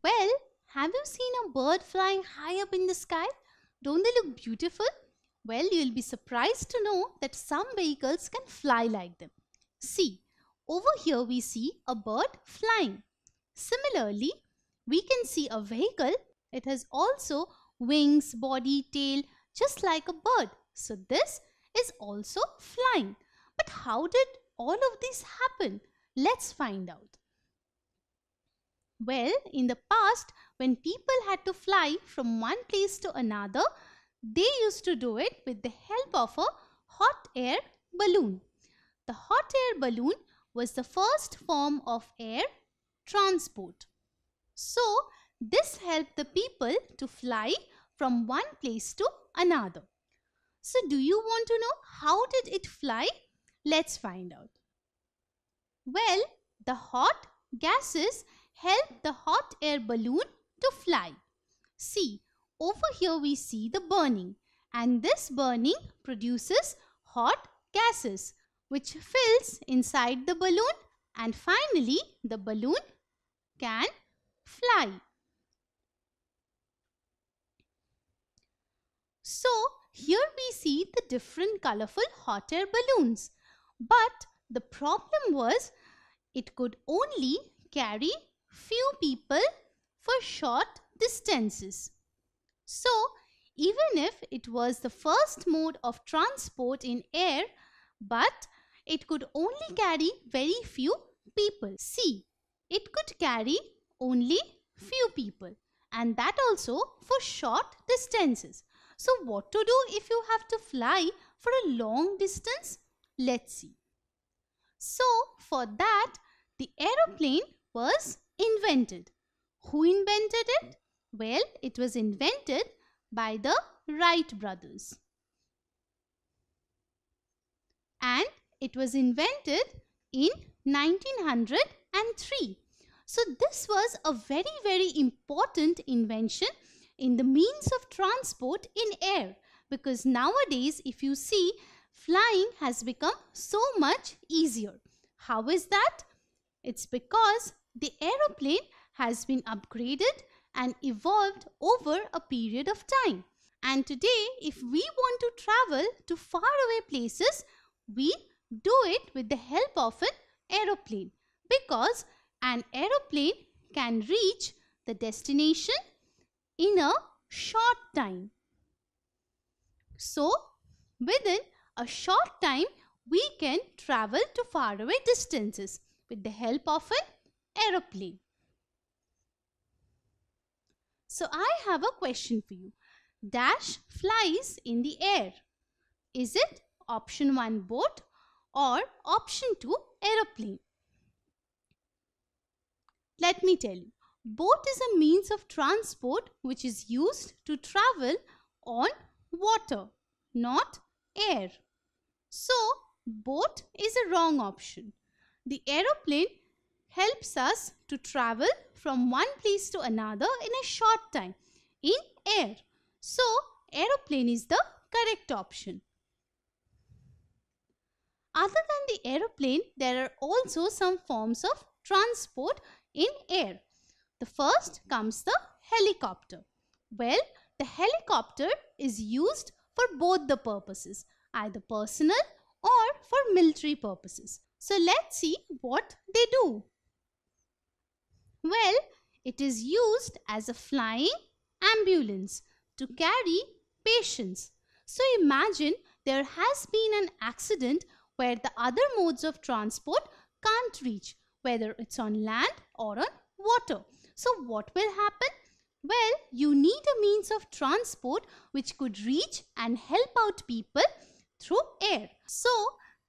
Well, have you seen a bird flying high up in the sky? Don't they look beautiful? Well, you'll be surprised to know that some vehicles can fly like them. See, over here we see a bird flying. Similarly, we can see a vehicle. It has also wings, body, tail, just like a bird. So this is also flying. But how did all of this happen? Let's find out. Well, in the past, when people had to fly from one place to another, they used to do it with the help of a hot air balloon. The hot air balloon was the first form of air transport. So, this helped the people to fly from one place to another. So, do you want to know how did it fly? Let's find out. Well, the hot gases help the hot air balloon to fly. See, over here we see the burning, and this burning produces hot gases which fills inside the balloon, and finally the balloon can fly. So here we see the different colorful hot air balloons, but the problem was it could only carry few people for short distances. So even if it was the first mode of transport in air, but it could only carry very few people. See, it could carry only few people, and that also for short distances. So what to do if you have to fly for a long distance? Let's see. So for that, the aeroplane was invented. Who invented it? Well, it was invented by the Wright brothers. And it was invented in 1903. So this was a very important invention in the means of transport in air, because nowadays if you see, flying has become so much easier. How is that? It's because the aeroplane has been upgraded and evolved over a period of time. And today, if we want to travel to faraway places, we do it with the help of an aeroplane, because an aeroplane can reach the destination in a short time. So, within a short time, we can travel to faraway distances with the help of an aeroplane. So, I have a question for you. Dash flies in the air. Is it option 1 boat or option 2 aeroplane? Let me tell you. Boat is a means of transport which is used to travel on water, not air. So, boat is a wrong option. The aeroplane helps us to travel from one place to another in a short time in air. So, aeroplane is the correct option. Other than the aeroplane, there are also some forms of transport in air. The first comes the helicopter. Well, the helicopter is used for both the purposes, either personal or for military purposes. So let's see what they do. Well, it is used as a flying ambulance to carry patients. So imagine there has been an accident where the other modes of transport can't reach, whether it's on land or on water. So what will happen? Well, you need a means of transport which could reach and help out people through air. So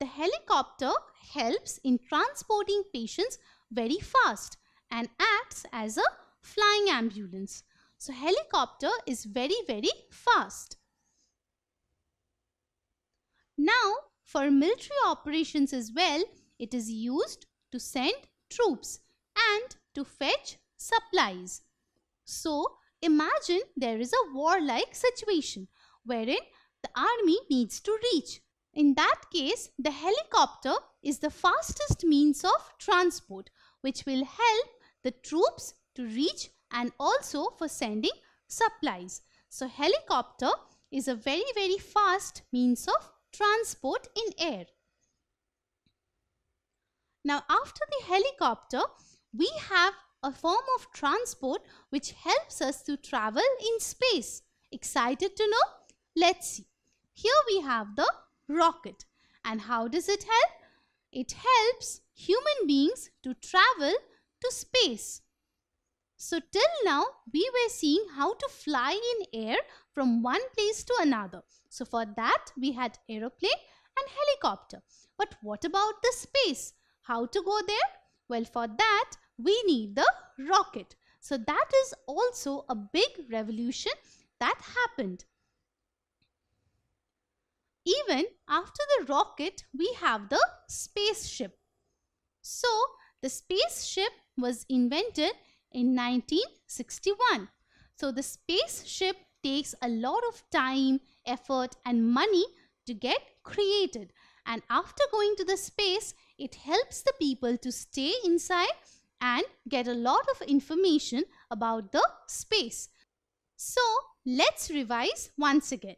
the helicopter helps in transporting patients very fast and acts as a flying ambulance. So helicopter is very fast. Now for military operations as well, it is used to send troops and to fetch supplies. So imagine there is a war-like situation wherein the army needs to reach. In that case, the helicopter is the fastest means of transport which will help the troops to reach and also for sending supplies. So helicopter is a very fast means of transport in air. Now after the helicopter, we have a form of transport which helps us to travel in space. Excited to know? Let's see. Here we have the rocket. And how does it help? It helps human beings to travel to space. So till now, we were seeing how to fly in air from one place to another. So for that, we had aeroplane and helicopter. But what about the space? How to go there? Well, for that, we need the rocket. So that is also a big revolution that happened. Even after the rocket, we have the spaceship. So the spaceship was invented in 1961. So the spaceship takes a lot of time, effort and money to get created. And after going to the space, it helps the people to stay inside and get a lot of information about the space. So let's revise once again.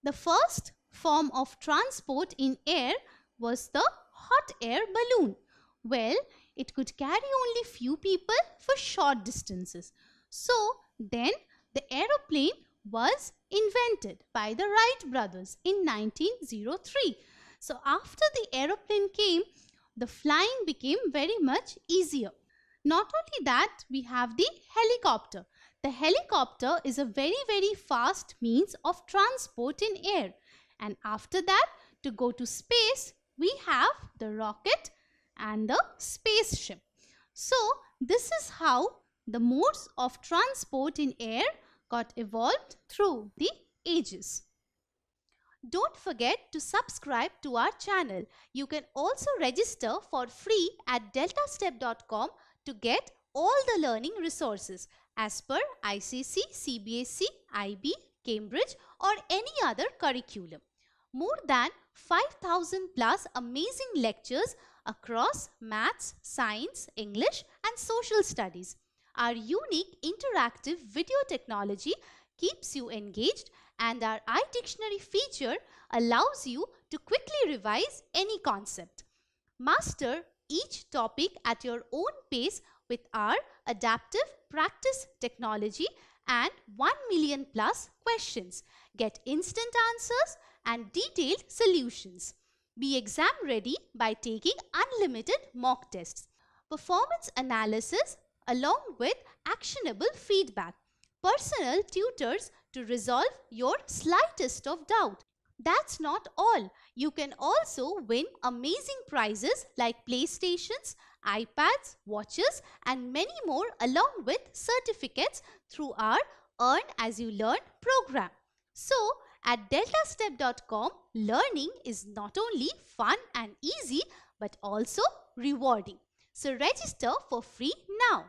The first form of transport in air was the hot air balloon. Well, it could carry only few people for short distances. So then the aeroplane was invented by the Wright brothers in 1903. So after the aeroplane came, the flying became very much easier. Not only that, we have the helicopter. The helicopter is a very fast means of transport in air. And after that, to go to space, we have the rocket and the spaceship. So this is how the modes of transport in air got evolved through the ages. Don't forget to subscribe to our channel. You can also register for free at deltastep.com to get all the learning resources as per ICC, CBSE, IB, Cambridge or any other curriculum. More than 5,000 plus amazing lectures across maths, science, English and social studies. Our unique interactive video technology keeps you engaged and our iDictionary feature allows you to quickly revise any concept. Master each topic at your own pace with our adaptive practice technology and 1 million plus questions. Get instant answers and detailed solutions. Be exam ready by taking unlimited mock tests, performance analysis along with actionable feedback, personal tutors to resolve your slightest of doubt. That's not all. You can also win amazing prizes like PlayStations, iPads, watches and many more along with certificates through our Earn As You Learn program. So at deltastep.com, learning is not only fun and easy but also rewarding. So register for free now.